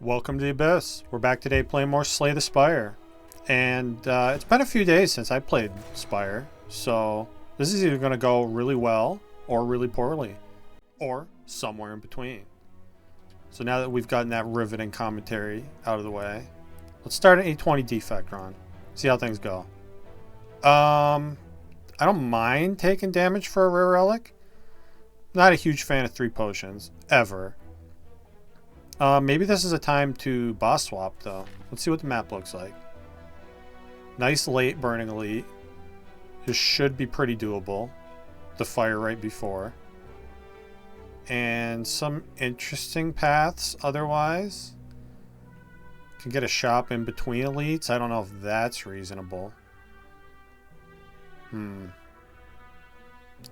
Welcome to the Abyss. We're back today playing more Slay the Spire. And it's been a few days since I played Spire, so this is either going to go really well or really poorly, or somewhere in between. So now that we've gotten that riveting commentary out of the way, let's start an 820 Defect run. See how things go. I don't mind taking damage for a rare relic. Not a huge fan of 3 potions, ever. Maybe this is a time to boss swap, though. Let's see what the map looks like. Nice late Burning Elite. This should be pretty doable. The fire right before. And some interesting paths otherwise. Can get a shop in between elites. I don't know if that's reasonable. No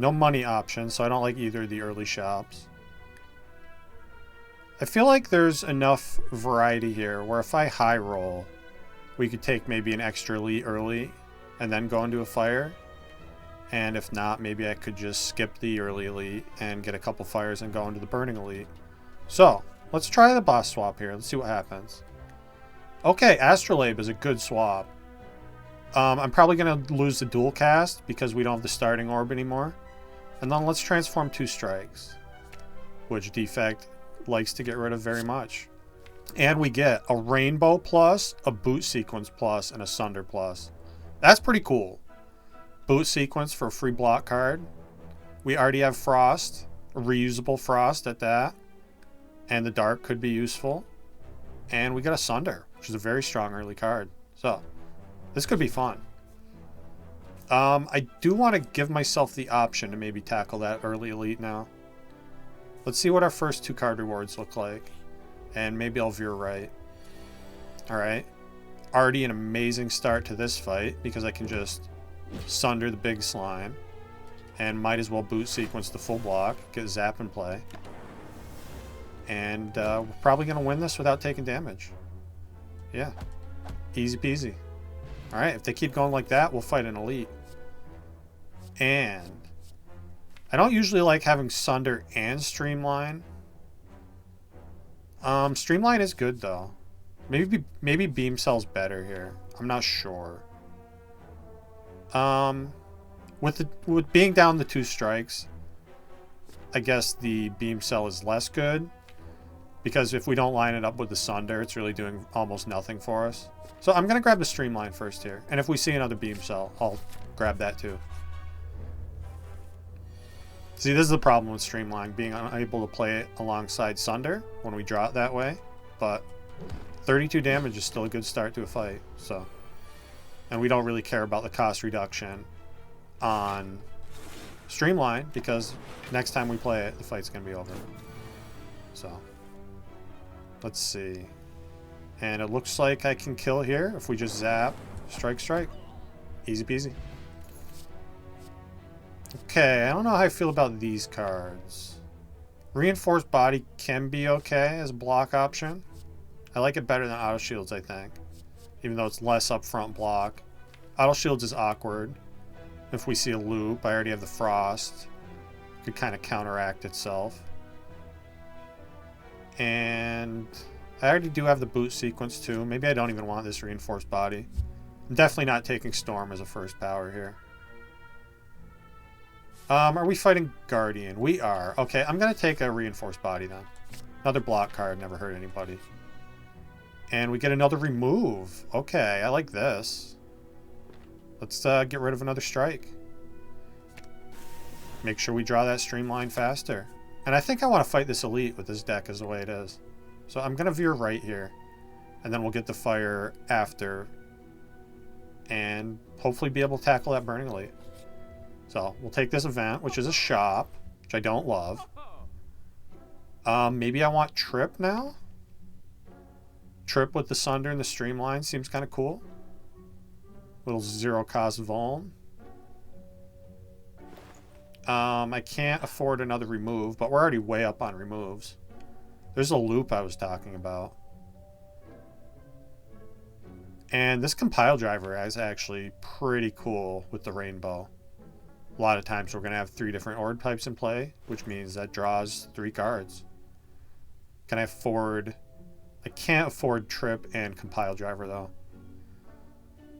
money option, so I don't like either of the early shops. I feel like there's enough variety here where if I high roll, we could take maybe an extra elite early and then go into a fire. And if not, maybe I could just skip the early elite and get a couple fires and go into the burning elite. So, let's try the boss swap here. Let's see what happens. Okay, Astrolabe is a good swap. I'm probably going to lose the dual cast because we don't have the starting orb anymore. And then let's transform 2 strikes, which Defect likes to get rid of very much. And we get a rainbow plus, a boot sequence plus, and a sunder plus. That's pretty cool. Boot sequence for a free block card. We already have frost, a reusable frost at that. And the dark could be useful. And we got a sunder, which is a very strong early card. So, this could be fun. I do want to give myself the option to maybe tackle that early elite now. Let's see what our first 2 card rewards look like. And maybe I'll veer right. Alright. Already an amazing start to this fight because I can just sunder the big slime. And might as well boot sequence the full block. Get zap in play. And we're probably going to win this without taking damage. Yeah. Easy peasy. Alright, if they keep going like that, we'll fight an elite. And I don't usually like having Sunder and Streamline. Streamline is good though. Maybe Beam Cell's better here. I'm not sure. With being down the 2 strikes, I guess the Beam Cell is less good. Because if we don't line it up with the Sunder, it's really doing almost nothing for us. So I'm going to grab the Streamline first here. And if we see another Beam Cell, I'll grab that too. See, this is the problem with Streamline, being unable to play it alongside Sunder when we draw it that way. But 32 damage is still a good start to a fight. So, and we don't really care about the cost reduction on Streamline because next time we play it, the fight's going to be over. So, let's see. And it looks like I can kill here if we just zap, strike, strike. Easy peasy. Okay, I don't know how I feel about these cards. Reinforced Body can be okay as a block option. I like it better than Auto Shields, I think. Even though it's less upfront block. Auto Shields is awkward. If we see a loop, I already have the Frost. Could kind of counteract itself. And I already do have the boot sequence too. Maybe I don't even want this Reinforced Body. I'm definitely not taking Storm as a first power here. Are we fighting Guardian? We are. Okay, I'm going to take a Reinforced Body then. Another block card, never hurt anybody. And we get another remove. Okay, I like this. Let's get rid of another strike. Make sure we draw that Streamline faster. And I think I want to fight this elite with this deck as the way it is. So I'm going to veer right here. And then we'll get the fire after. And hopefully be able to tackle that burning elite. So we'll take this event, which is a shop, which I don't love. Maybe I want Trip now? Trip with the Sunder and the Streamline seems kind of cool. Little 0 cost Vuln. I can't afford another remove, but we're already way up on removes. There's a loop I was talking about. And this compile driver is actually pretty cool with the rainbow. A lot of times we're going to have 3 different orb types in play, which means that draws 3 cards. Can I afford I can't afford trip and compile driver, though.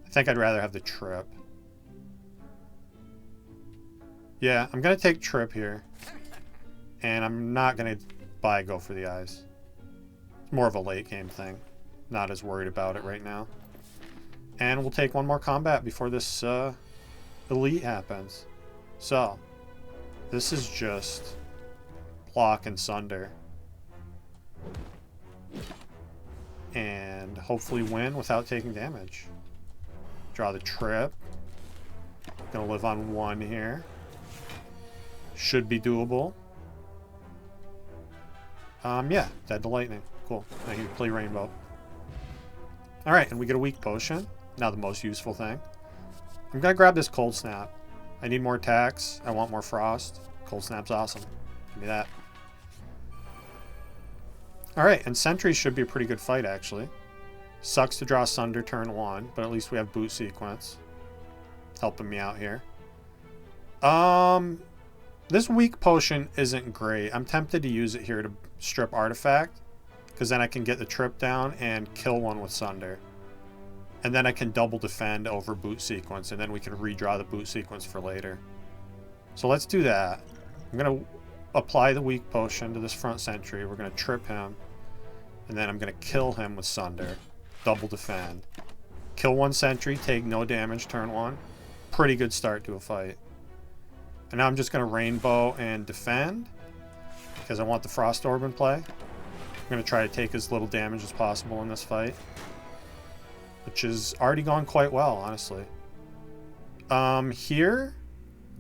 I think I'd rather have the trip. Yeah, I'm going to take trip here. And I'm not going to buy go for the eyes. It's more of a late game thing. Not as worried about it right now. And we'll take one more combat before this elite happens. So, this is just block and sunder. And hopefully win without taking damage. Draw the trip. Gonna live on 1 here. Should be doable. Yeah, dead to lightning. Cool. Now you play rainbow. Alright, and we get a weak potion. Now the most useful thing. I'm gonna grab this cold snap. I need more attacks. I want more frost. Cold snap's awesome. Give me that. Alright, and sentries should be a pretty good fight, actually. Sucks to draw Sunder turn 1, but at least we have boot sequence. Helping me out here. This weak potion isn't great. I'm tempted to use it here to strip artifact, because then I can get the trip down and kill one with Sunder. And then I can double defend over boot sequence, and then we can redraw the boot sequence for later. So let's do that. I'm going to apply the weak potion to this front sentry. We're going to trip him, and then I'm going to kill him with Sunder. Double defend. Kill one sentry, take no damage turn 1. Pretty good start to a fight. And now I'm just going to rainbow and defend, because I want the Frost Orb in play. I'm going to try to take as little damage as possible in this fight, which has already gone quite well, honestly. Here,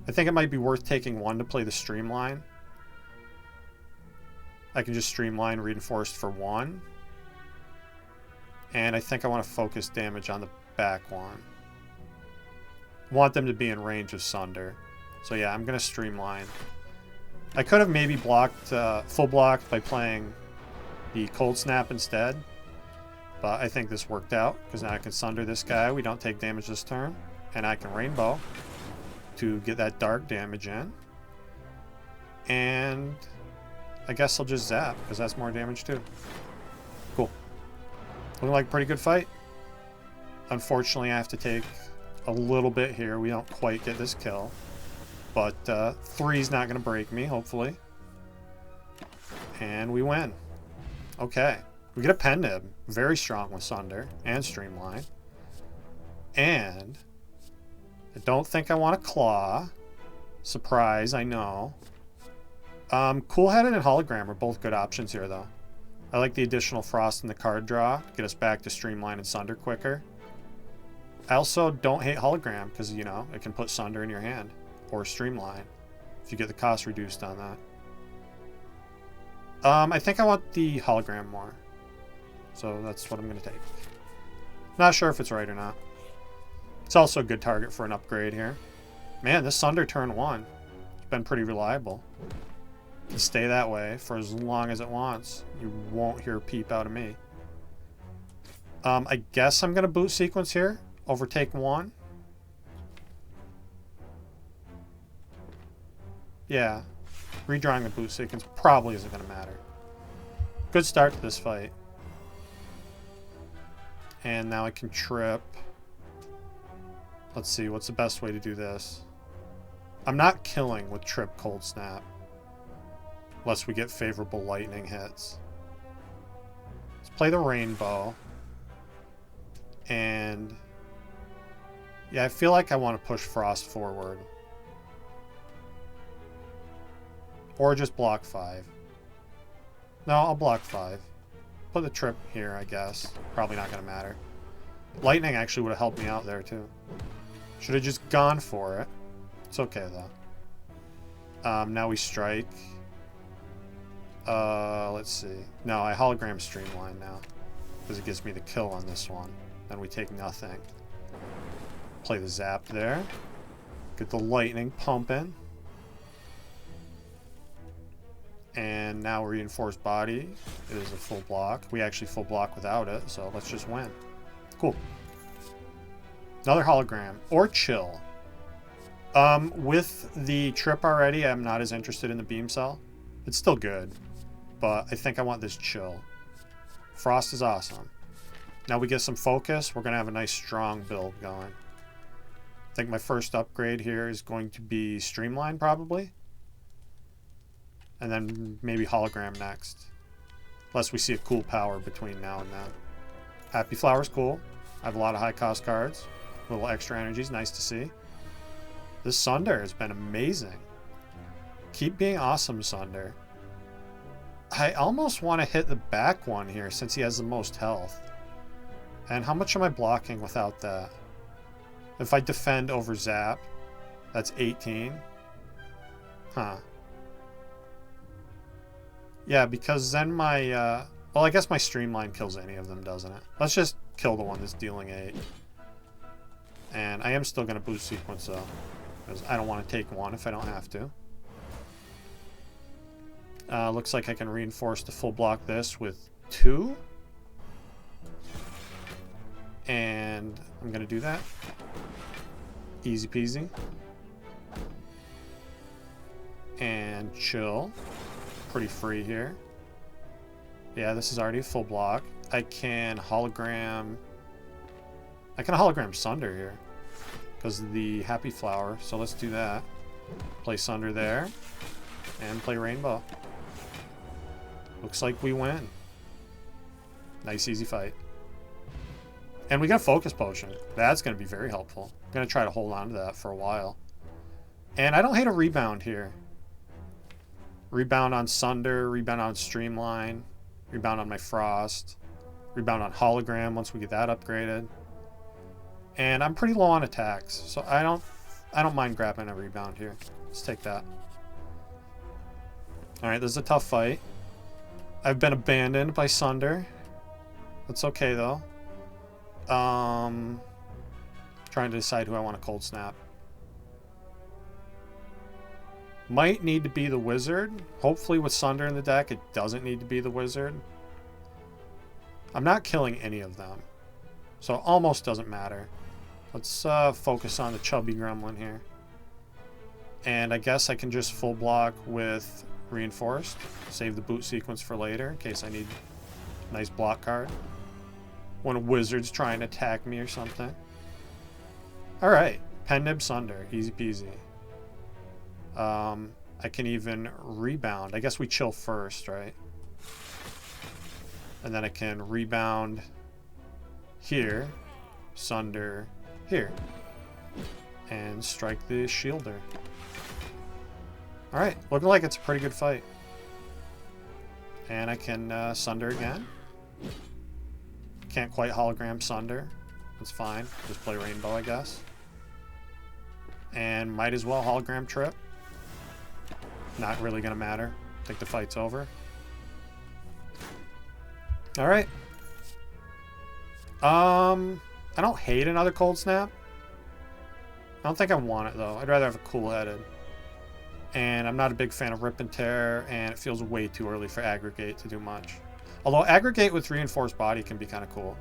I think it might be worth taking 1 to play the Streamline. I can just Streamline Reinforced for 1. And I think I want to focus damage on the back one. Want them to be in range of Sunder. So yeah, I'm going to Streamline. I could have maybe blocked, full blocked by playing the Cold Snap instead. But I think this worked out, because now I can Sunder this guy. We don't take damage this turn. And I can Rainbow to get that dark damage in. And I guess I'll just Zap, because that's more damage too. Cool. Looking like a pretty good fight. Unfortunately, I have to take a little bit here. We don't quite get this kill. But 3's not going to break me, hopefully. And we win. Okay. We get a Pendib. Very strong with Sunder and Streamline. And I don't think I want a Claw. Surprise, I know. Cool-Headed and Hologram are both good options here, though. I like the additional Frost in the card draw. Get us back to Streamline and Sunder quicker. I also don't hate Hologram, because, you know, it can put Sunder in your hand. Or Streamline, if you get the cost reduced on that. I think I want the Hologram more. So that's what I'm going to take. Not sure if it's right or not. It's also a good target for an upgrade here. Man, this Sunder turn 1. It's been pretty reliable. It can stay that way for as long as it wants. You won't hear a peep out of me. I guess I'm going to boot sequence here. Overtake 1. Yeah. Redrawing the boot sequence probably isn't going to matter. Good start to this fight. And now I can trip. Let's see, what's the best way to do this? I'm not killing with trip Cold Snap. Unless we get favorable lightning hits. Let's play the Rainbow. And yeah, I feel like I want to push Frost forward. Or just block 5. No, I'll block 5. Put the trip here, I guess. Probably not going to matter. Lightning actually would have helped me out there, too. Should have just gone for it. It's okay, though. Now we strike. Let's see. No, I Hologram Streamline now. Because it gives me the kill on this one. Then we take nothing. Play the Zap there. Get the Lightning pumping. And now Reinforced Body is a full block. We actually full block without it, so let's just win. Cool. Another Hologram. Or Chill. With the trip already, I'm not as interested in the Beam Cell. It's still good, but I think I want this Chill. Frost is awesome. Now we get some focus. We're going to have a nice strong build going. I think my first upgrade here is going to be Streamline probably. And then maybe Hologram next. Unless we see a cool power between now and then. Happy Flower's cool. I have a lot of high cost cards. A little extra energy is nice to see. This Sunder has been amazing. Keep being awesome, Sunder. I almost want to hit the back one here since he has the most health. And how much am I blocking without that? If I defend over Zap, that's 18. Huh. Yeah, because then my, well, I guess my Streamline kills any of them, doesn't it? Let's just kill the one that's dealing 8. And I am still going to boost sequence, though. Because I don't want to take 1 if I don't have to. Looks like I can reinforce to full block this with 2. And I'm going to do that. Easy peasy. And chill. Pretty free here. Yeah, this is already a full block. I can hologram Sunder here because of the Happy Flower. So let's do that. Play Sunder there and play Rainbow. Looks like we win. Nice easy fight. And we got a focus potion. That's going to be very helpful. I'm going to try to hold on to that for a while. And I don't hate a rebound here. Rebound on Sunder, rebound on Streamline, rebound on my Frost, rebound on Hologram once we get that upgraded. And I'm pretty low on attacks, so I don't mind grabbing a rebound here. Let's take that. Alright, this is a tough fight. I've been abandoned by Sunder. That's okay though. Trying to decide who I want to cold snap. Might need to be the Wizard. Hopefully with Sunder in the deck, it doesn't need to be the Wizard. I'm not killing any of them. So it almost doesn't matter. Let's focus on the chubby gremlin here. And I guess I can just full block with Reinforced. Save the boot sequence for later in case I need a nice block card. When a Wizard's trying to attack me or something. Alright. Pen Nib Sunder. Easy peasy. I can even rebound. I guess we chill first, right? And then I can rebound here, Sunder here, and strike the Shielder. Alright, looking like it's a pretty good fight. And I can Sunder again. Can't quite hologram Sunder. That's fine. Just play Rainbow, I guess. And might as well hologram Trip. Not really going to matter. I think the fight's over. Alright. I don't hate another Cold Snap. I don't think I want it, though. I'd rather have a Cool-Headed. And I'm not a big fan of Rip and Tear, and it feels way too early for Aggregate to do much. Although Aggregate with Reinforced Body can be kind of cool.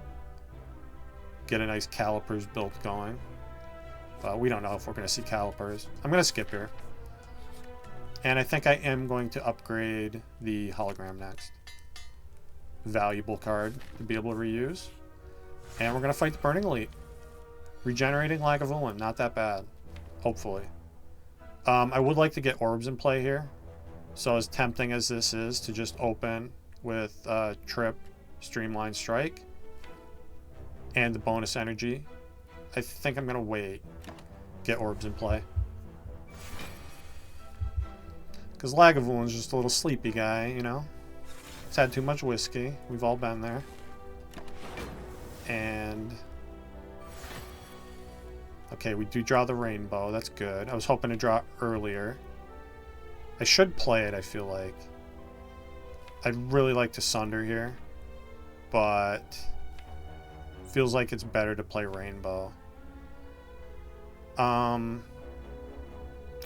Get a nice Calipers build going. But we don't know if we're going to see Calipers. I'm going to skip here. And I think I am going to upgrade the Hologram next. Valuable card to be able to reuse. And we're going to fight the Burning Elite. Regenerating Lagavulin, not that bad. Hopefully. I would like to get Orbs in play here. So as tempting as this is to just open with Trip, Streamline Strike, and the bonus energy, I think I'm going to wait. Get Orbs in play. Because Lagavulin's just a little sleepy guy, you know? He's had too much whiskey. We've all been there. And... okay, we do draw the Rainbow. That's good. I was hoping to draw earlier. I should play it, I feel like. I'd really like to Sunder here. But... feels like it's better to play Rainbow. I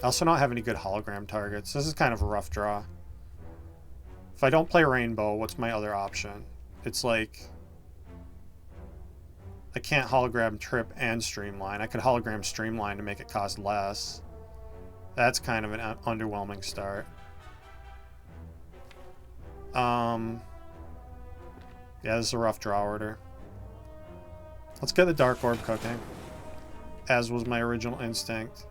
also don't have any good hologram targets. This is kind of a rough draw. If I don't play Rainbow, what's my other option? It's like... I can't hologram Trip and Streamline. I could hologram Streamline to make it cost less. That's kind of an underwhelming start. Yeah, this is a rough draw order. Let's get the Dark Orb cooking, as was my original instinct.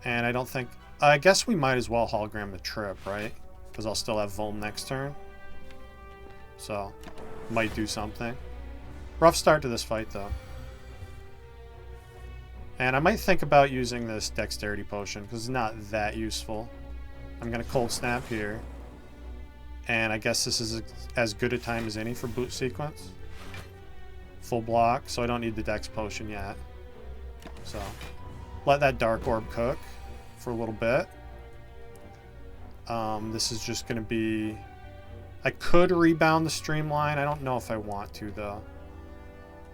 And I don't think... I guess we might as well hologram the trip, right? Because I'll still have Vuln next turn. So, might do something. Rough start to this fight, though. And I might think about using this Dexterity Potion, because it's not that useful. I'm going to Cold Snap here. And I guess this is as good a time as any for boot sequence. Full block, so I don't need the Dex Potion yet. So, let that Dark Orb cook for a little bit. This is just going to be... I could rebound the Streamline. I don't know if I want to, though.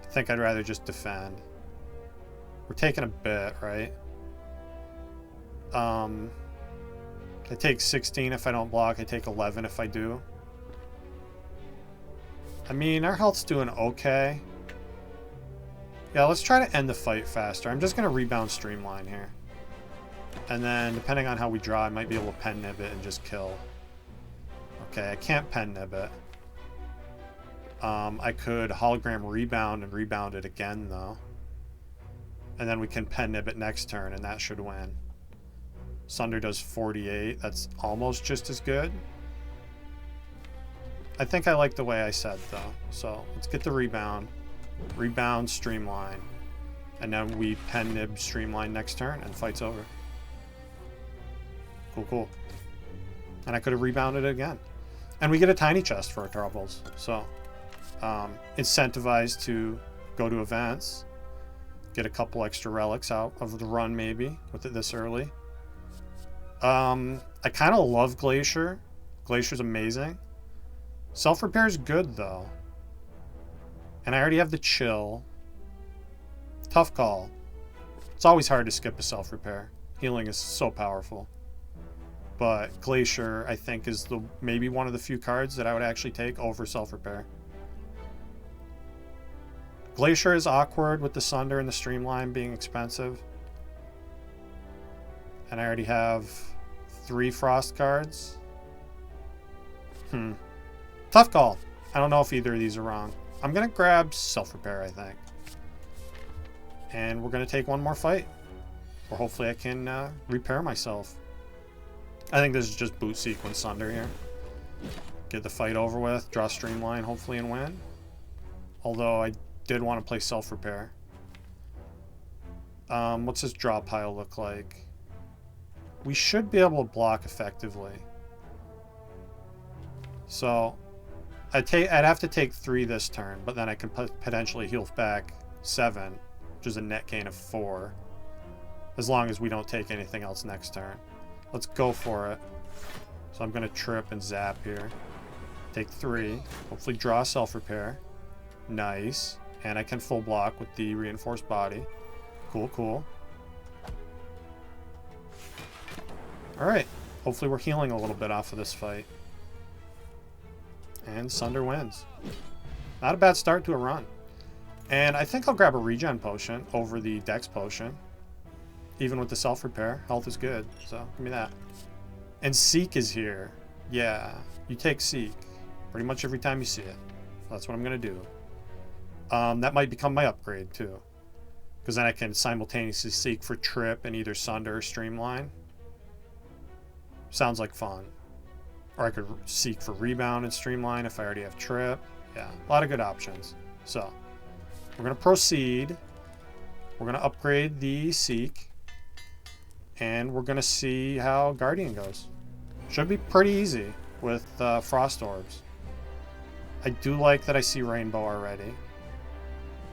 I think I'd rather just defend. We're taking a bit, right? I take 16 if I don't block. I take 11 if I do. I mean, our health's doing okay. Yeah, let's try to end the fight faster. I'm just going to rebound Streamline here. And then, depending on how we draw, I might be able to pen nib it and just kill. Okay, I can't pen nib it. I could hologram rebound and rebound it again, though. And then we can pen nib it next turn, and that should win. Sunder does 48. That's almost just as good. I think I like the way I said, though. So, let's get the rebound. Rebound, Streamline. And then we pen nib Streamline next turn, and fight's over. Cool, cool. And I could have rebounded it again. And we get a tiny chest for our troubles. So, incentivized to go to events. Get a couple extra relics out of the run, maybe, with it this early. I kind of love Glacier. Glacier's amazing. Self-repair is good, though. And I already have the chill. Tough call. It's always hard to skip a self-repair. Healing is so powerful. But Glacier, I think, is the maybe one of the few cards that I would actually take over self-repair. Glacier is awkward with the Sunder and the Streamline being expensive. And I already have 3 Frost cards. Tough call. I don't know if either of these are wrong. I'm going to grab self-repair, I think. And we're going to take one more fight. Or hopefully I can repair myself. I think this is just boot sequence Sunder here. Get the fight over with, draw Streamline, hopefully, and win. Although I did want to play self-repair. What's this draw pile look like? We should be able to block effectively. So, I'd have to take 3 this turn, but then I can potentially heal back 7, which is a net gain of 4. As long as we don't take anything else next turn. Let's go for it. So I'm going to trip and zap here. Take 3. Hopefully draw self-repair. Nice. And I can full block with the reinforced body. Cool, cool. Alright. Hopefully we're healing a little bit off of this fight. And Sunder wins. Not a bad start to a run. And I think I'll grab a regen potion over the dex potion. Even with the self-repair. Health is good. So, give me that. And Seek is here. Yeah. You take Seek. Pretty much every time you see it. That's what I'm going to do. That might become my upgrade, too. Because then I can simultaneously Seek for Trip and either Sunder or Streamline. Sounds like fun. Or I could Seek for Rebound and Streamline if I already have Trip. Yeah, a lot of good options. So, we're going to proceed. We're going to upgrade the Seek. And we're going to see how Guardian goes. Should be pretty easy with Frost Orbs. I do like that I see Rainbow already.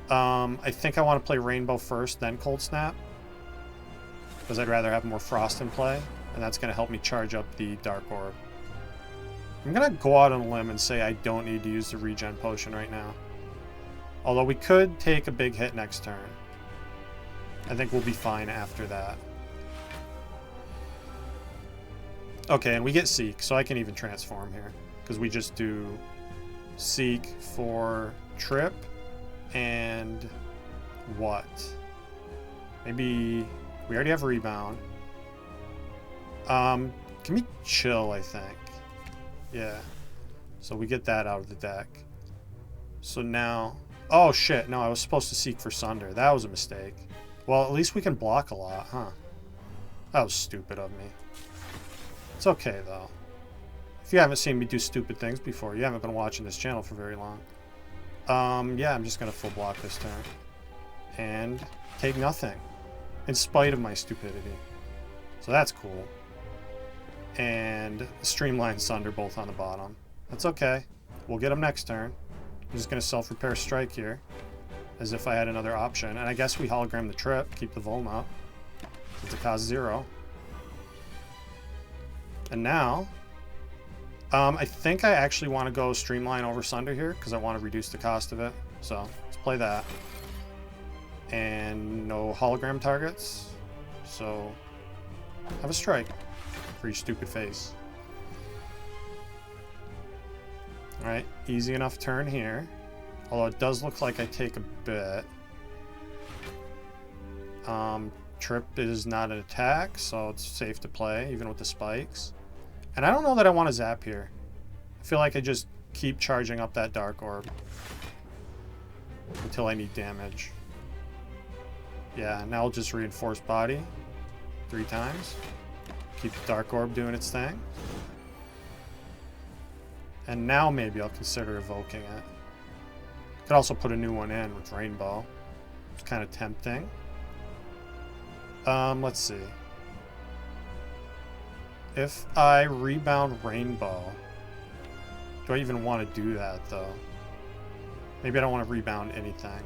I think I want to play Rainbow first, then Cold Snap. Because I'd rather have more Frost in play. And that's going to help me charge up the Dark Orb. I'm going to go out on a limb and say I don't need to use the regen potion right now. Although we could take a big hit next turn. I think we'll be fine after that. Okay, and we get Seek, so I can even transform here. Because we just do Seek for Trip and what? Maybe we already have Rebound. Can we chill, I think? Yeah. So we get that out of the deck. So now... Oh, shit. No, I was supposed to seek for Sunder. That was a mistake. Well, at least we can block a lot, huh? That was stupid of me. It's okay, though. If you haven't seen me do stupid things before, you haven't been watching this channel for very long. Yeah, I'm just going to full block this turn. And take nothing. In spite of my stupidity. So that's cool. And Streamline Sunder both on the bottom. That's okay. We'll get them next turn. I'm just going to self-repair strike here. As if I had another option. And I guess we hologram the trip. Keep the Vuln up. It's a cost 0. And now... I think I actually want to go Streamline over Sunder here. Because I want to reduce the cost of it. So, let's play that. And no hologram targets. So, have a strike. For your stupid face. Alright, easy enough turn here. Although it does look like I take a bit. Trip is not an attack, so it's safe to play, even with the spikes. And I don't know that I want to zap here. I feel like I just keep charging up that Dark Orb. Until I need damage. Yeah, now I'll just reinforce body. 3 times. Keep the Dark Orb doing its thing. And now maybe I'll consider evoking it. Could also put a new one in with Rainbow. It's kind of tempting. Let's see. If I rebound Rainbow... Do I even want to do that, though? Maybe I don't want to rebound anything.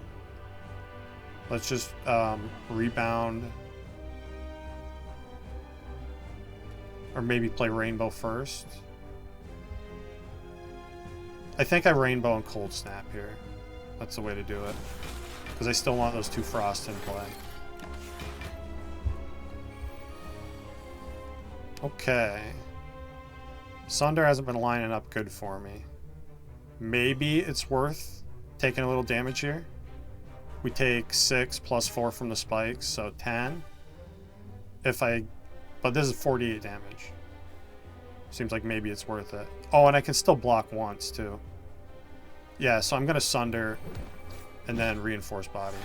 Let's just rebound... Or maybe play Rainbow first. I think I Rainbow and Cold Snap here. That's the way to do it. Because I still want those 2 Frost in play. Okay. Sunder hasn't been lining up good for me. Maybe it's worth taking a little damage here. We take 6 plus 4 from the spikes, so 10. But this is 48 damage. Seems like maybe it's worth it. Oh, and I can still block once, too. Yeah, so I'm going to Sunder and then Reinforce Body.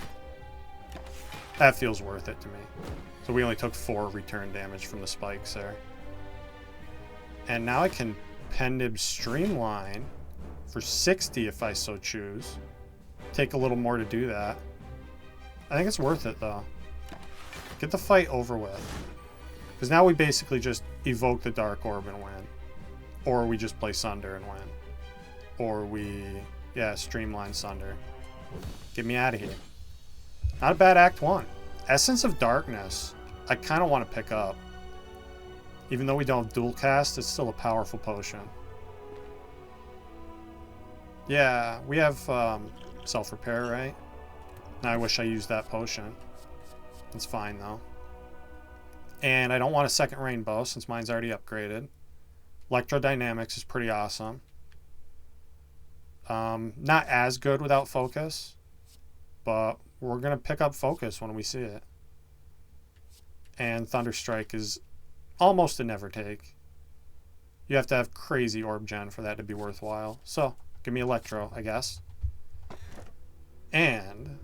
That feels worth it to me. So we only took 4 return damage from the spikes there. And now I can Pendib Streamline for 60 if I so choose. Take a little more to do that. I think it's worth it, though. Get the fight over with. Because now we basically just evoke the Dark Orb and win. Or we just play Sunder and win. Or we, yeah, Streamline Sunder. Get me out of here. Not a bad Act 1. Essence of Darkness, I kind of want to pick up. Even though we don't have dual cast, it's still a powerful potion. Yeah, we have self-repair, right? Now I wish I used that potion. It's fine, though. And I don't want a second Rainbow, since mine's already upgraded. Electrodynamics is pretty awesome. Not as good without focus, but we're going to pick up focus when we see it. And Thunderstrike is almost a never take. You have to have crazy Orb Gen for that to be worthwhile. So, give me Electro, I guess. And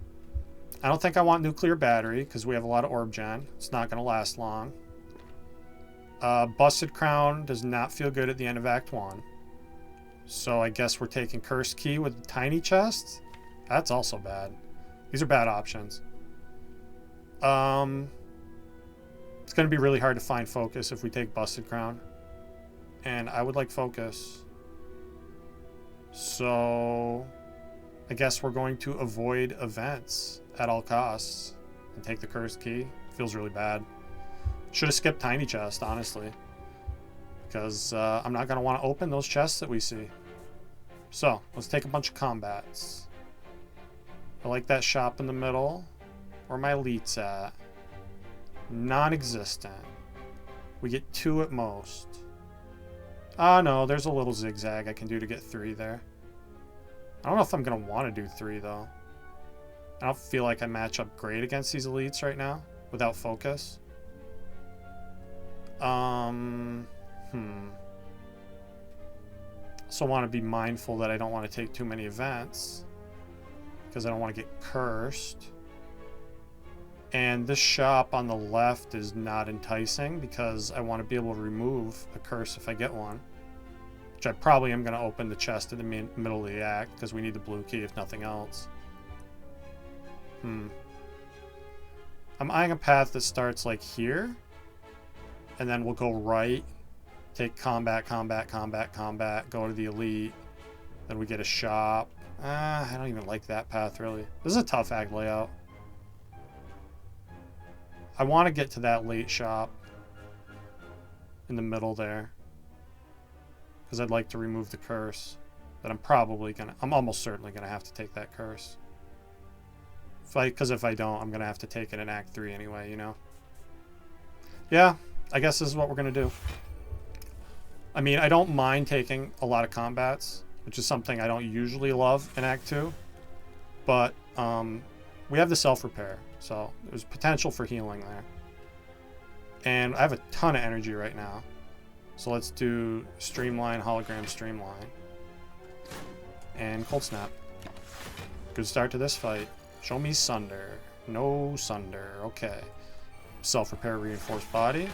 I don't think I want Nuclear Battery, because we have a lot of Orb Gen. It's not going to last long. Busted Crown does not feel good at the end of Act 1. So I guess we're taking Cursed Key with Tiny Chest. That's also bad. These are bad options. It's going to be really hard to find focus if we take Busted Crown. And I would like focus. So I guess we're going to avoid events at all costs and take the Cursed Key. Feels really bad. Should have skipped Tiny Chest, honestly. Because I'm not going to want to open those chests that we see. So, let's take a bunch of combats. I like that shop in the middle. Where my elites at? Non-existent. We get 2 at most. Ah, no, there's a little zigzag I can do to get 3 there. I don't know if I'm going to want to do 3, though. I don't feel like I match up great against these elites right now, without focus. Also want to be mindful that I don't want to take too many events. because I don't want to get cursed. And this shop on the left is not enticing because I want to be able to remove a curse if I get one. Which I probably am going to open the chest in the middle of the act because we need the blue key if nothing else. I'm eyeing a path that starts like here. And then we'll go right, take combat, combat, combat, combat, go to the elite. Then we get a shop. I don't even like that path really. This is a tough act layout. I want to get to that late shop in the middle there because I'd like to remove the curse that I'm almost certainly gonna have to take that curse. Because if I don't, I'm gonna have to take it in Act 3 anyway, you know? Yeah, I guess this is what we're gonna do. I mean, I don't mind taking a lot of combats, which is something I don't usually love in Act 2, but we have the self-repair. So there's potential for healing there. And I have a ton of energy right now. So let's do Streamline, Hologram, Streamline. And Cold Snap. Good start to this fight. Show me Sunder. No Sunder. Okay. Self-repair, Reinforced Body.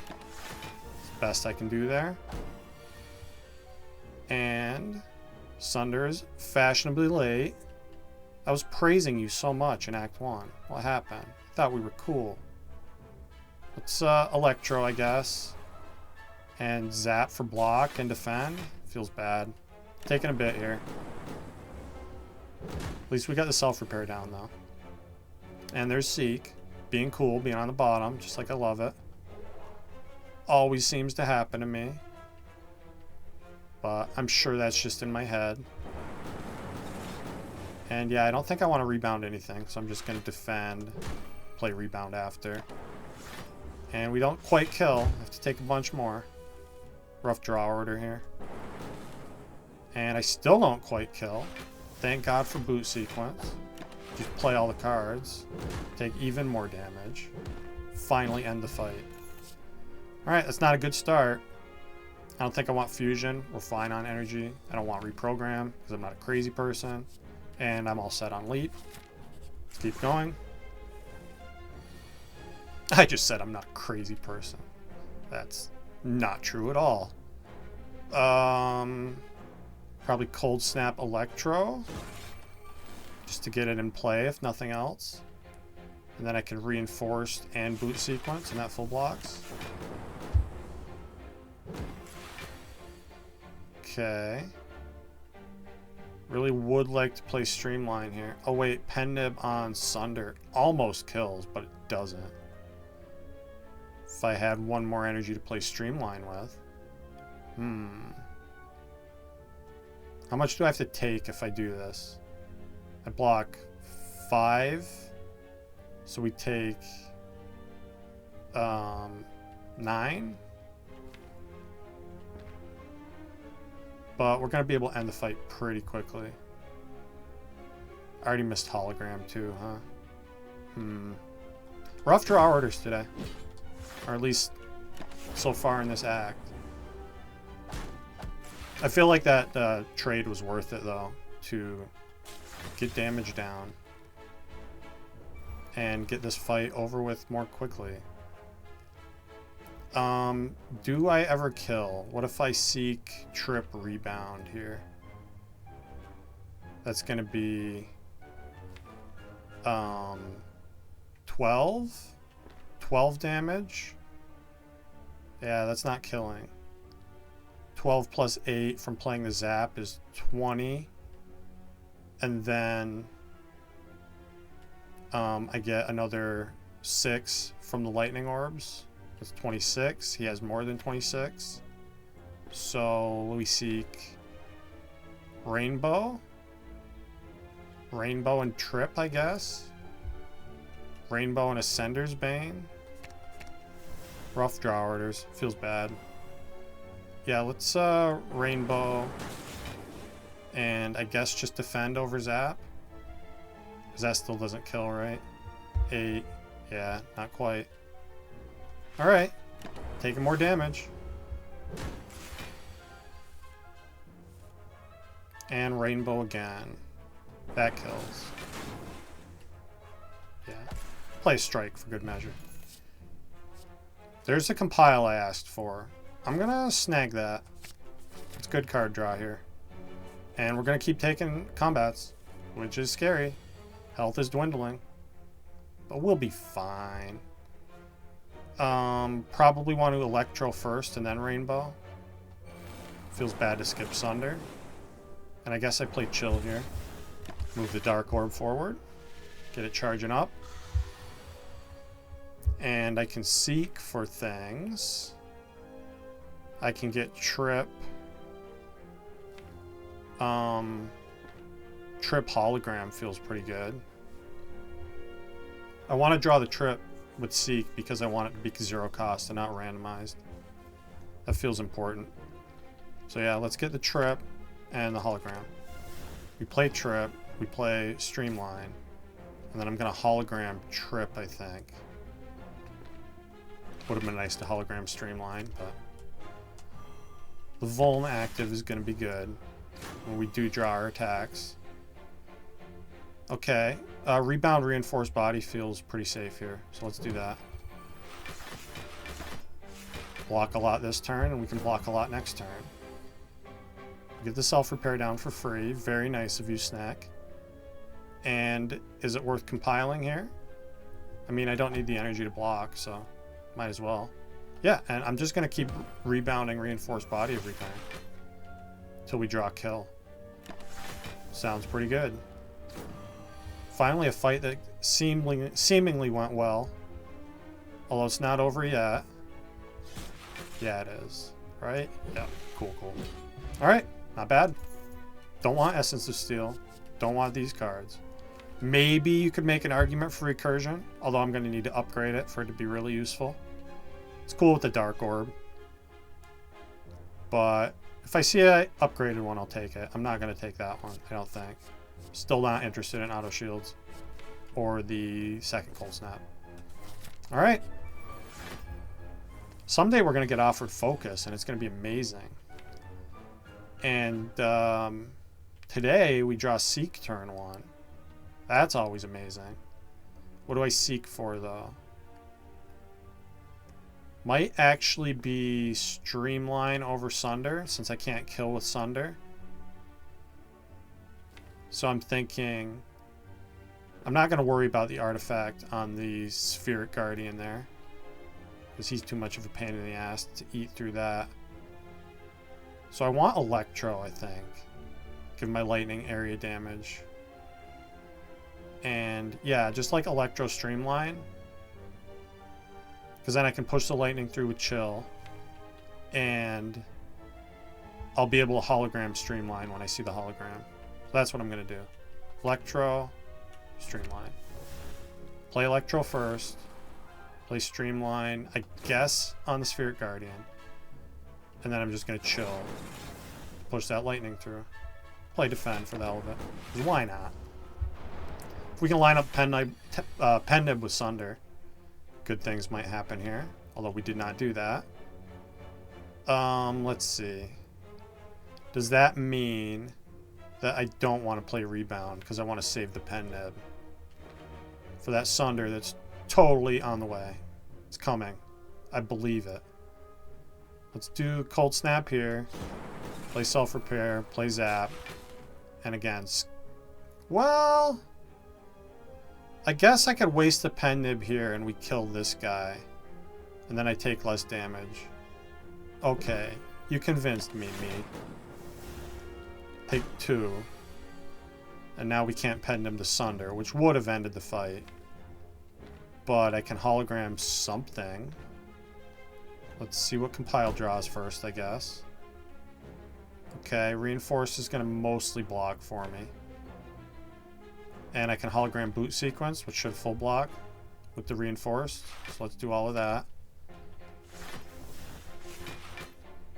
It's the best I can do there. And Sunder is fashionably late. I was praising you so much in Act 1. What happened? I thought we were cool. Let's Electro, I guess. And Zap for block and defend. Feels bad. Taking a bit here. At least we got the self-repair down, though. And there's Seek. Being cool, being on the bottom, just like I love it. Always seems to happen to me. But I'm sure that's just in my head. And yeah, I don't think I want to rebound anything, so I'm just going to defend, play rebound after. And we don't quite kill. I have to take a bunch more. Rough draw order here. And I still don't quite kill. Thank God for boot sequence. Just play all the cards. Take even more damage. Finally end the fight. Alright, that's not a good start. I don't think I want fusion. We're fine on energy. I don't want reprogram because I'm not a crazy person. And I'm all set on leap. Let's keep going. I just said I'm not a crazy person. That's not true at all. Probably Cold Snap Electro. Just to get it in play, if nothing else. And then I can reinforce and boot sequence, and that full blocks. Okay. Really would like to play Streamline here. Oh wait, Pen Nib on Sunder. Almost kills, but it doesn't. If I had one more energy to play Streamline with. How much do I have to take if I do this? I block 5. So we take 9. But we're going to be able to end the fight pretty quickly. I already missed hologram too, huh? Rough draw orders today. Or at least so far in this act. I feel like that trade was worth it though. To get damage down. And get this fight over with more quickly. Do I ever kill? What if I seek trip rebound here? That's gonna be 12 damage. Yeah, that's not killing. 12 plus 8 from playing the zap is 20. And then I get another 6 from the lightning orbs. That's 26. He has more than 26. So we seek Rainbow. Rainbow and Trip, I guess. Rainbow and Ascender's Bane. Rough draw orders. Feels bad. Yeah, let's Rainbow. And I guess just defend over Zap. Because that still doesn't kill, right? 8. Yeah, not quite. Alright. Taking more damage. And Rainbow again. That kills. play Strike for good measure. There's the compile I asked for. I'm going to snag that. It's a good card draw here. And we're going to keep taking combats, which is scary. Health is dwindling. But we'll be fine. Probably want to Electro first and then Rainbow. Feels bad to skip Sunder. And I guess I play Chill here. Move the Dark Orb forward. Get it charging up. And I can seek for things. I can get Trip. Trip Hologram feels pretty good. I want to draw the Trip with Seek because I want it to be 0 cost and not randomized. That feels important. So yeah, let's get the Trip and the Hologram. We play Trip, we play Streamline, and then I'm going to Hologram Trip, I think. Would have been nice to Hologram Streamline, but the Vuln active is going to be good when we do draw our attacks. Okay, Rebound Reinforced Body feels pretty safe here, so let's do that. Block a lot this turn, and we can block a lot next turn. Get the Self-Repair down for free. Very nice of you, Snack. And is it worth compiling here? I mean, I don't need the energy to block, so might as well. Yeah, and I'm just going to keep rebounding Reinforced Body every time till we draw Kill. Sounds pretty good. Finally, a fight that seemingly went well. Although it's not over yet. Yeah, it is. Right? Yeah. Cool, cool. Alright. Not bad. Don't want Essence of Steel. Don't want these cards. Maybe you could make an argument for Recursion. Although I'm going to need to upgrade it for it to be really useful. It's cool with the Dark Orb. But if I see an upgraded one, I'll take it. I'm not going to take that one, I don't think. Still not interested in Auto Shields or the second Cold Snap. Alright. Someday we're going to get offered Focus, and it's going to be amazing. And today we draw Seek turn 1. That's always amazing. What do I seek for, though? Might actually be Streamline over Sunder, since I can't kill with Sunder. So I'm thinking I'm not going to worry about the artifact on the Spheric Guardian there, because he's too much of a pain in the ass to eat through that. So I want Electro, I think. Give my lightning area damage. And yeah, just like Electro Streamline, because then I can push the lightning through with Chill, and I'll be able to Hologram Streamline when I see the hologram. That's what I'm going to do. Electro, Streamline. Play Electro first. Play Streamline, I guess, on the Spheric Guardian. And then I'm just going to Chill. Push that lightning through. Play Defend for the hell of it. 'Cause why not? If we can line up Pendib with Sunder, good things might happen here. Although we did not do that. Let's see. Does that mean that I don't want to play Rebound because I want to save the Pendib for that Sunder that's totally on the way? It's coming. I believe it. Let's do Cold Snap here. Play Self-Repair. Play Zap. And again, well, I guess I could waste the Pendib here and we kill this guy. And then I take less damage. Okay. You convinced me. Take 2. And now we can't Pendib to Sunder, which would have ended the fight. But I can Hologram something. Let's see what Compile draws first, I guess. Okay, Reinforce is going to mostly block for me. And I can Hologram Boot Sequence, which should full block with the Reinforced. So let's do all of that.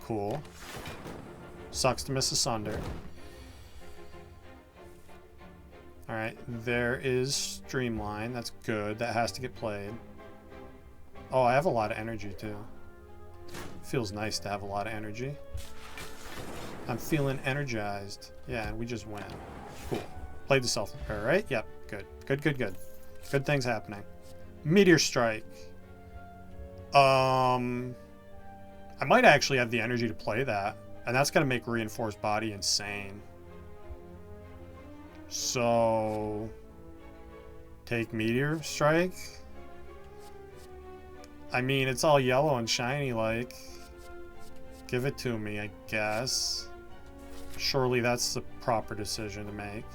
Cool. Sucks to miss Asunder. Alright, there is Streamline. That's good. That has to get played. Oh, I have a lot of energy, too. Feels nice to have a lot of energy. I'm feeling energized. Yeah, and we just win. Cool. Played the Self-Repair, right? Yep, good. Good. Good things happening. Meteor Strike. I might actually have the energy to play that. And that's going to make Reinforced Body insane. So... take Meteor Strike. I mean, it's all yellow and shiny, like... give it to me, I guess. Surely that's the proper decision to make.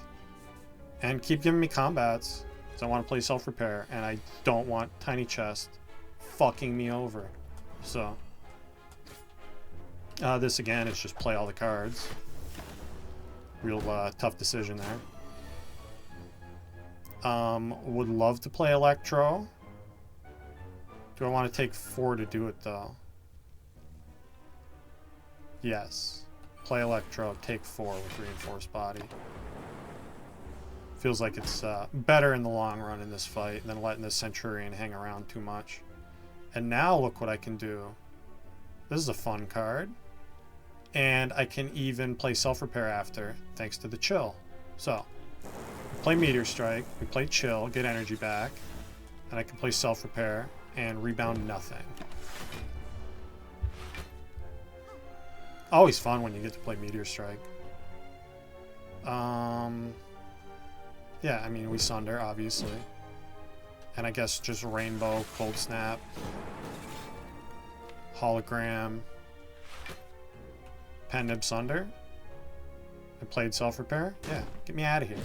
And keep giving me combats. Because I want to play Self-Repair. And I don't want Tiny Chest fucking me over. So... this again is just play all the cards. Real tough decision there. Would love to play Electro. Do I want to take 4 to do it though? Yes. Play Electro, take 4 with Reinforced Body. Feels like it's better in the long run in this fight than letting the Centurion hang around too much. And now look what I can do. This is a fun card. And I can even play Self-Repair after, thanks to the Chill. So, we play Meteor Strike, we play Chill, get energy back, and I can play Self-Repair and rebound nothing. Always fun when you get to play Meteor Strike. Yeah, I mean, we Sunder, obviously. And I guess just Rainbow, Cold Snap, Hologram, Pendib Sunder. I played Self-Repair. Yeah, get me out of here.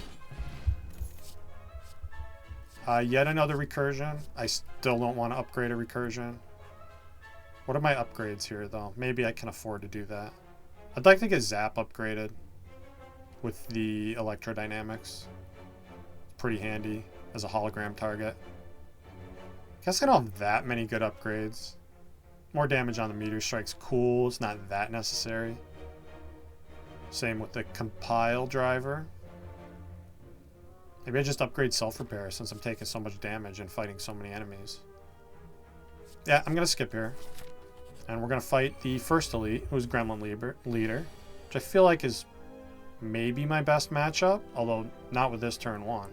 Yet another Recursion. I still don't want to upgrade a Recursion. What are my upgrades here, though? Maybe I can afford to do that. I'd like to get Zap upgraded with the Electrodynamics. Pretty handy as a hologram target. Guess I don't have that many good upgrades. More damage on the Meteor Strike's cool. It's not that necessary. Same with the Compile driver. Maybe I just upgrade Self-Repair since I'm taking so much damage and fighting so many enemies. Yeah, I'm going to skip here. And we're going to fight the first elite, who's Gremlin Leader, which I feel like is maybe my best matchup, although not with this turn 1.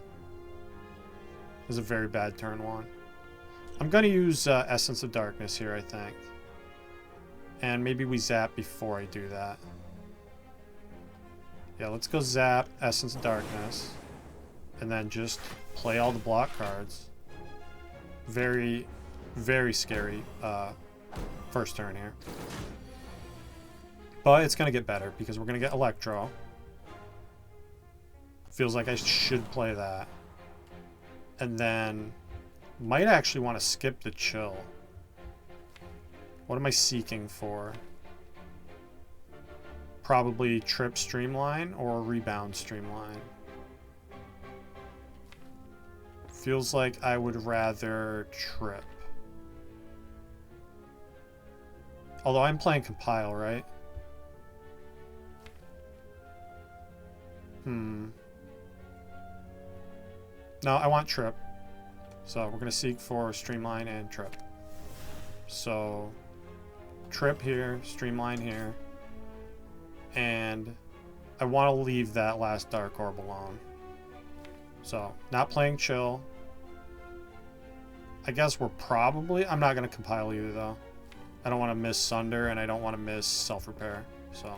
This is a very bad turn 1. I'm going to use Essence of Darkness here, I think. And maybe we zap before I do that. Yeah, let's go zap Essence of Darkness. And then just play all the block cards. Very, very scary first turn here. But it's going to get better because we're going to get Electro. Feels like I should play that. And then might actually want to skip the Chill. What am I seeking for? Probably Trip Streamline or Rebound Streamline. Feels like I would rather Trip. Although I'm playing Compile, right? No, I want Trip. So we're going to seek for Streamline and Trip. So Trip here, Streamline here. And I want to leave that last Dark Orb alone. So, not playing Chill. I guess we're probably... I'm not going to Compile either, though. I don't want to miss Sunder, and I don't want to miss Self-Repair. So,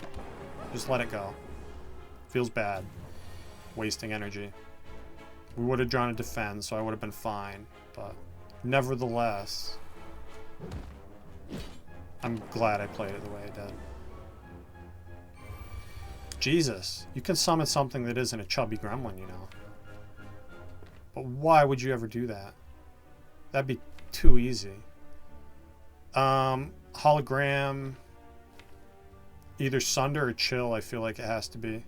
just let it go. Feels bad. Wasting energy. We would have drawn a Defend, so I would have been fine. But, nevertheless... I'm glad I played it the way I did. Jesus. You can summon something that isn't a chubby gremlin, you know. But why would you ever do that? That'd be too easy. Hologram. Either Sunder or Chill, I feel like it has to be.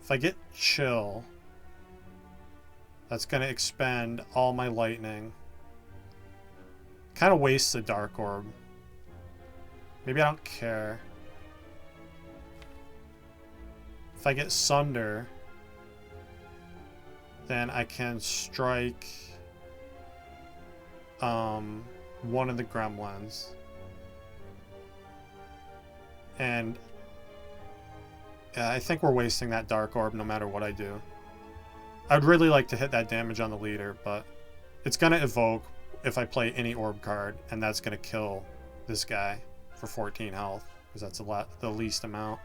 If I get Chill, that's going to expend all my lightning. Kind of wastes the Dark Orb. Maybe I don't care. If I get Sunder, then I can strike one of the gremlins. And I think we're wasting that Dark Orb no matter what I do. I'd really like to hit that damage on the leader, but It's going to evoke if I play any orb card, and that's going to kill this guy for 14 health, because that's the least amount.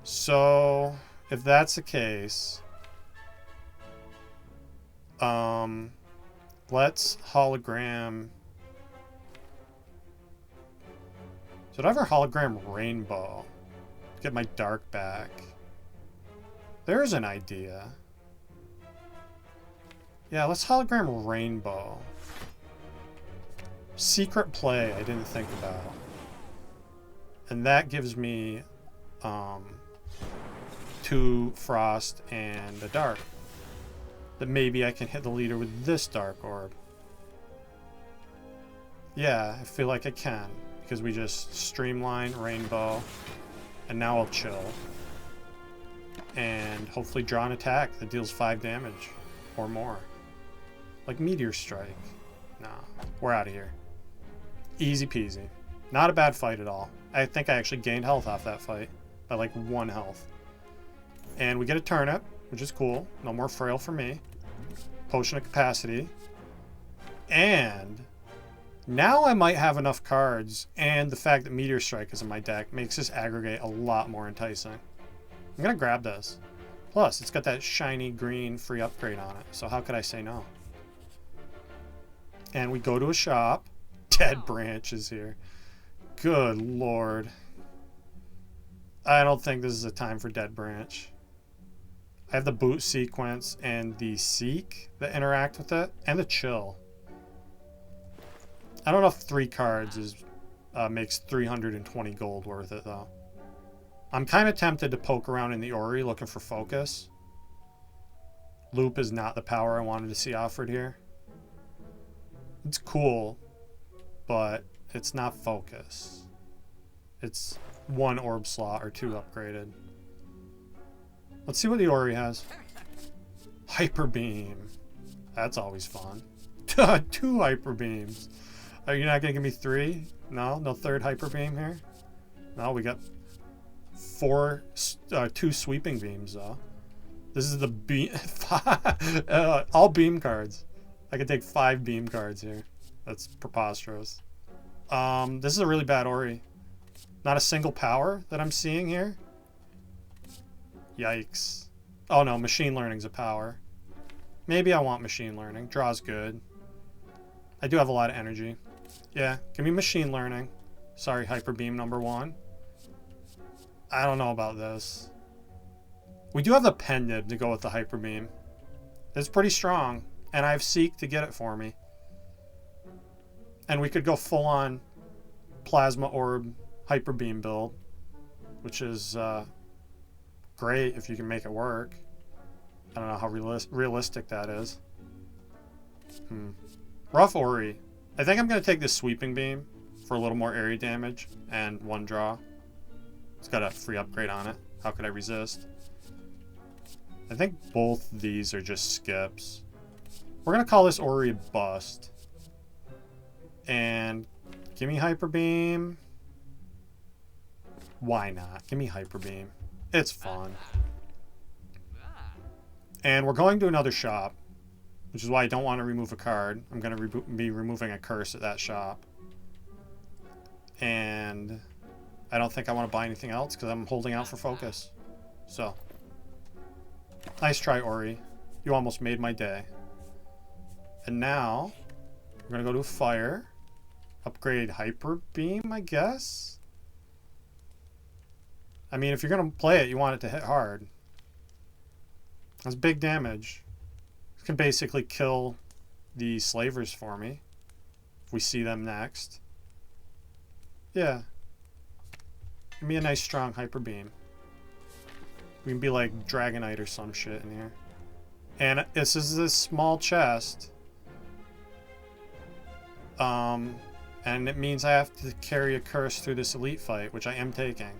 So, if that's the case, let's hologram. Should I ever hologram Rainbow? Get my dark back. There's an idea. Yeah, let's hologram Rainbow. Secret play I didn't think about. And that gives me 2 frost and a dark. That maybe I can hit the leader with this dark orb. Yeah, I feel like I can. Because we just streamline Rainbow. And now I'll chill. And hopefully draw an attack that deals 5 damage. Or more. Like Meteor Strike. Nah, we're out of here. Easy peasy. Not a bad fight at all. I think I actually gained health off that fight. By like 1 health. And we get a turnip, which is cool. No more frail for me. Potion of capacity. And now I might have enough cards, and the fact that Meteor Strike is in my deck makes this aggregate a lot more enticing. I'm gonna grab this. Plus, it's got that shiny green free upgrade on it, so how could I say no? And we go to a shop. Dead Branch is here. Good lord. I don't think this is a time for Dead Branch. I have the boot sequence and the seek that interact with it, and the chill. I don't know if 3 cards makes 320 gold worth it, though. I'm kind of tempted to poke around in the Ori looking for focus. Loop is not the power I wanted to see offered here. It's cool, but it's not focus. It's 1 orb slot or 2 upgraded. Let's see what the Ori has. Hyper Beam. That's always fun. 2 Hyper Beams. Are you not going to give me 3? No? No 3rd Hyper Beam here? No, we got 2 Sweeping Beams, though. This is the beam. All beam cards. I could take 5 beam cards here. That's preposterous. This is a really bad Ori. Not a single power that I'm seeing here. Yikes. Oh no, Machine Learning's a power. Maybe I want Machine Learning. Draw's good. I do have a lot of energy. Yeah, give me Machine Learning. Sorry, Hyper Beam number 1. I don't know about this. We do have the Pendant to go with the Hyper Beam. It's pretty strong, and I have Seek to get it for me. And we could go full-on Plasma Orb Hyper Beam build, which is great if you can make it work. I don't know how realistic that is. Rough Ori. I think I'm going to take this Sweeping Beam for a little more area damage and 1 draw. It's got a free upgrade on it. How could I resist? I think both these are just skips. We're going to call this Ori a bust. And give me Hyper Beam. Why not? Give me Hyper Beam. It's fun. And we're going to another shop, which is why I don't want to remove a card. I'm going to be removing a curse at that shop. And I don't think I want to buy anything else because I'm holding out for focus. So, nice try, Ori. You almost made my day. And now, we're going to go to a fire. Upgrade Hyper Beam, I guess? I mean, if you're going to play it, you want it to hit hard. That's big damage. It can basically kill the slavers for me. If we see them next. Yeah. Give me a nice strong Hyper Beam. We can be like Dragonite or some shit in here. And this is this small chest. And it means I have to carry a curse through this elite fight, which I am taking.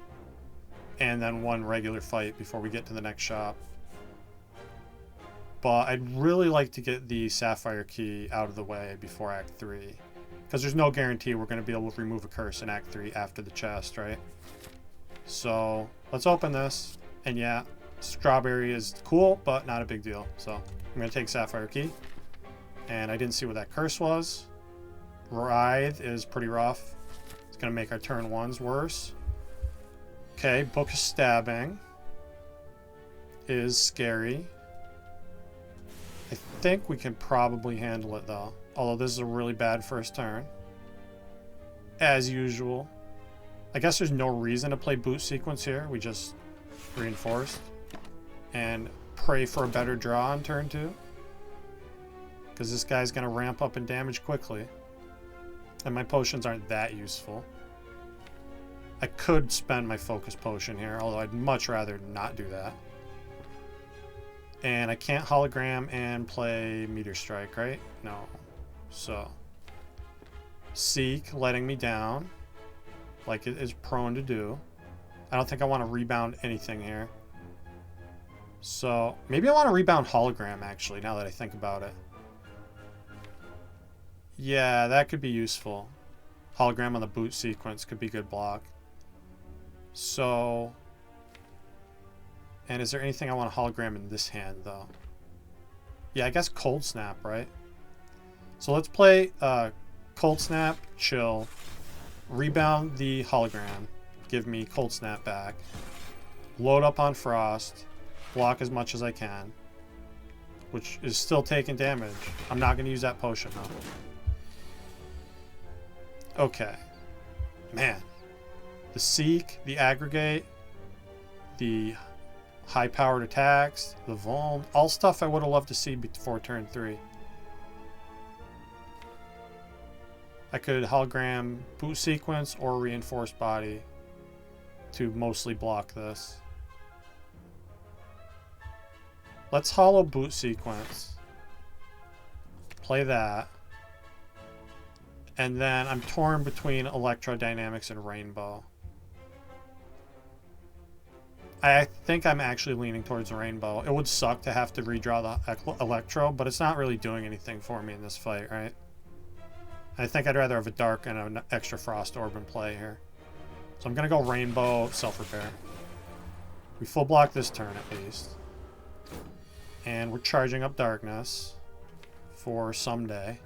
And then 1 regular fight before we get to the next shop. But I'd really like to get the Sapphire Key out of the way before Act 3. Because there's no guarantee we're going to be able to remove a curse in Act 3 after the chest, right? So, let's open this. And yeah, Strawberry is cool, but not a big deal. So, I'm going to take Sapphire Key. And I didn't see what that curse was. Writhe is pretty rough. It's going to make our turn 1s worse. Okay, Book of Stabbing is scary. I think we can probably handle it though. Although this is a really bad first turn. As usual. I guess there's no reason to play boot sequence here. We just reinforced. And pray for a better draw on turn 2. Because this guy's going to ramp up in damage quickly. And my potions aren't that useful. I could spend my focus potion here, although I'd much rather not do that. And I can't hologram and play meteor strike, right? No. So Seek letting me down, like it is prone to do. I don't think I want to rebound anything here. So maybe I want to rebound hologram, actually, now that I think about it. Yeah, that could be useful. Hologram on the boot sequence could be good block. So, and is there anything I want to hologram in this hand, though? Yeah, I guess Cold Snap, right? So let's play Cold Snap, chill, rebound the hologram, give me Cold Snap back, load up on Frost, block as much as I can, which is still taking damage. I'm not going to use that potion, though. Okay. Man. The Seek, the Aggregate, the high-powered attacks, the Vuln, all stuff I would have loved to see before turn 3. I could hologram boot sequence or reinforced body to mostly block this. Let's holo boot sequence. Play that. And then I'm torn between Electrodynamics and Rainbow. I think I'm actually leaning towards Rainbow. It would suck to have to redraw the Electro, but it's not really doing anything for me in this fight, right? I think I'd rather have a Dark and an extra Frost Orb in play here. So I'm going to go Rainbow, Self-Repair. We full block this turn at least. And we're charging up Darkness for someday.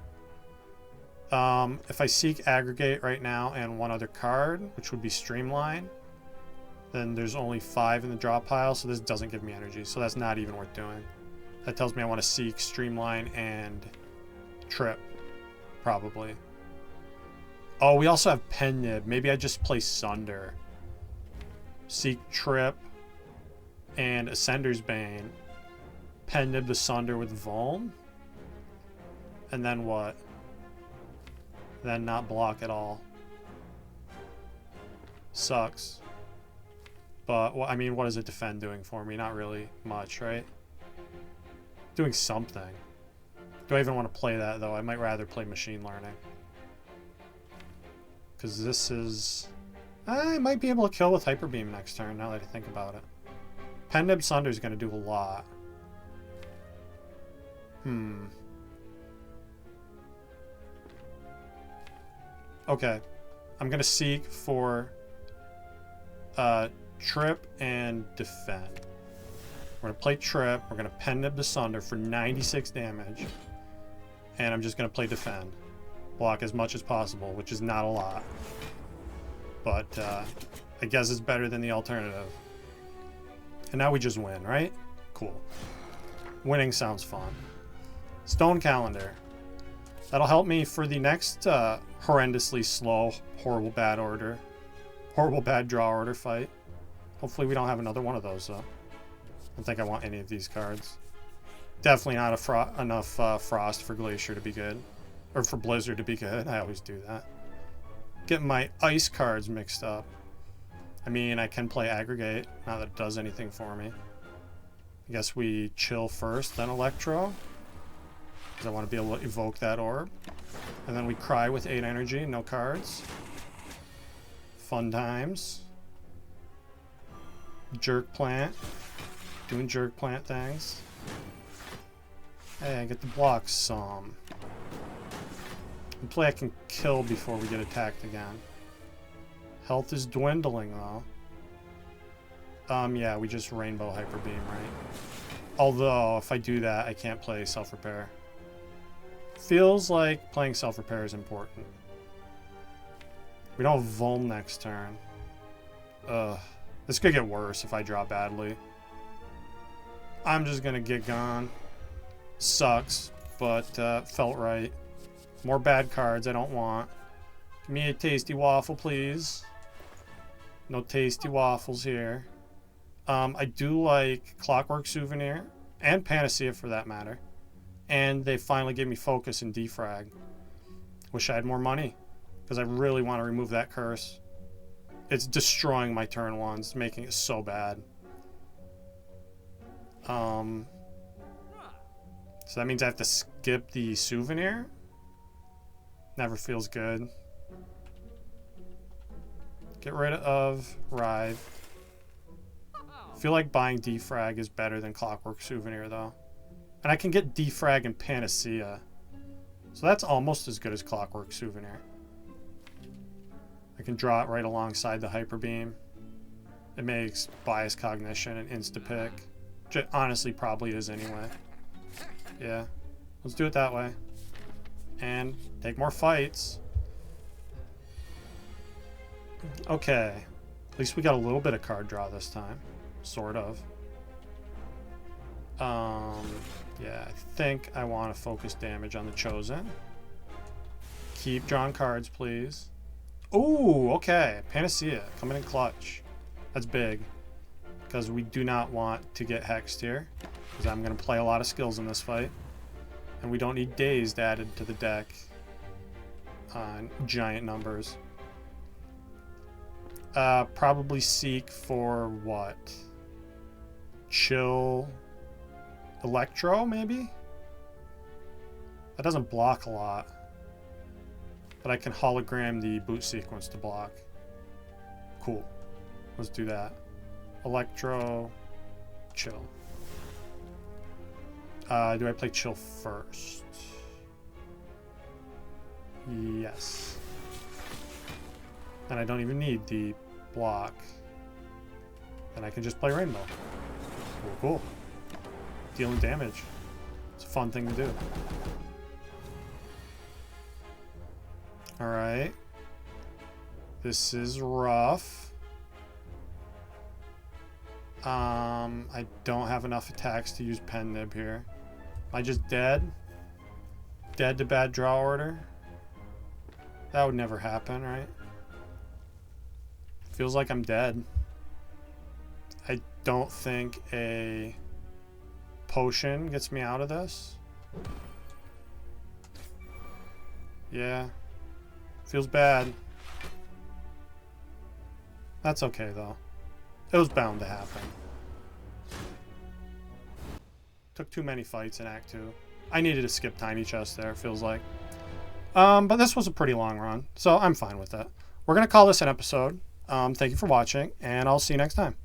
If I Seek Aggregate right now and one other card, which would be Streamline, then there's only 5 in the draw pile, so this doesn't give me energy, so that's not even worth doing. That tells me I want to Seek, Streamline, and Trip, probably. Oh, we also have Pen Nib. Maybe I just play Sunder. Seek, Trip, and Ascender's Bane. Pen Nib the Sunder with Vuln. And then what? Then not block at all. Sucks. But, well, I mean, what is a Defend doing for me? Not really much, right? Doing something. Do I even want to play that, though? I might rather play Machine Learning. Because this is... I might be able to kill with Hyper Beam next turn, now that I think about it. Pen Nib Sunder is going to do a lot. Okay. I'm going to Seek for... Trip and Defend. We're going to play Trip. We're going to Pen Nib the Sunder for 96 damage. And I'm just going to play Defend. Block as much as possible, which is not a lot. But I guess it's better than the alternative. And now we just win, right? Cool. Winning sounds fun. Stone Calendar. That'll help me for the next horrendously slow, horrible bad draw order fight. Hopefully we don't have another one of those, though. I don't think I want any of these cards. Definitely not enough Frost for Glacier to be good. Or for Blizzard to be good. I always do that. Get my Ice cards mixed up. I mean, I can play Aggregate, not that it does anything for me. I guess we chill first, then Electro. Because I want to be able to evoke that orb. And then we Cry with 8 energy, no cards. Fun times. Jerk Plant. Doing Jerk Plant things. Hey, I get to block some. Hopefully I can kill before we get attacked again. Health is dwindling, though. Yeah, we just Rainbow Hyper Beam, right? Although, if I do that, I can't play Self-Repair. Feels like playing self-repair is important. We don't have Vuln next turn. Ugh. This could get worse if I draw badly. I'm just gonna get gone. Sucks, but felt right. More bad cards I don't want. Give me a tasty waffle, please. No tasty waffles here. I do like Clockwork Souvenir, and Panacea for that matter. And they finally gave me Focus and Defrag. Wish I had more money, because I really want to remove that curse. It's destroying my turn ones, making it so bad. So that means I have to skip the Souvenir? Never feels good. Get rid of Rive. Feel like buying Defrag is better than Clockwork Souvenir, though. And I can get Defrag and Panacea. So that's almost as good as Clockwork Souvenir. I can draw it right alongside the Hyper Beam. It makes Bias Cognition an insta-pick. Which it honestly probably is anyway. Yeah. Let's do it that way. And take more fights. Okay. At least we got a little bit of card draw this time. Sort of. Yeah, I think I want to focus damage on the Chosen. Keep drawing cards, please. Ooh, okay. Panacea coming in clutch. That's big. Because we do not want to get hexed here. Because I'm going to play a lot of skills in this fight. And we don't need Dazed added to the deck on giant numbers. Probably seek for what? Chill Electro, maybe? That doesn't block a lot. But I can hologram the boot sequence to block. Cool. Let's do that. Electro, Chill. Do I play Chill first? Yes. And I don't even need the block. Then I can just play Rainbow. Cool, cool. Dealing damage. It's a fun thing to do. Alright. This is rough. I don't have enough attacks to use Pen Nib here. Am I just dead? Dead to bad draw order? That would never happen, right? Feels like I'm dead. I don't think a potion gets me out of this. Yeah. Feels bad. That's okay, though. It was bound to happen. Took too many fights in Act 2. I needed to skip Tiny Chest there, it feels like. But this was a pretty long run, so I'm fine with it. We're going to call this an episode. Thank you for watching, and I'll see you next time.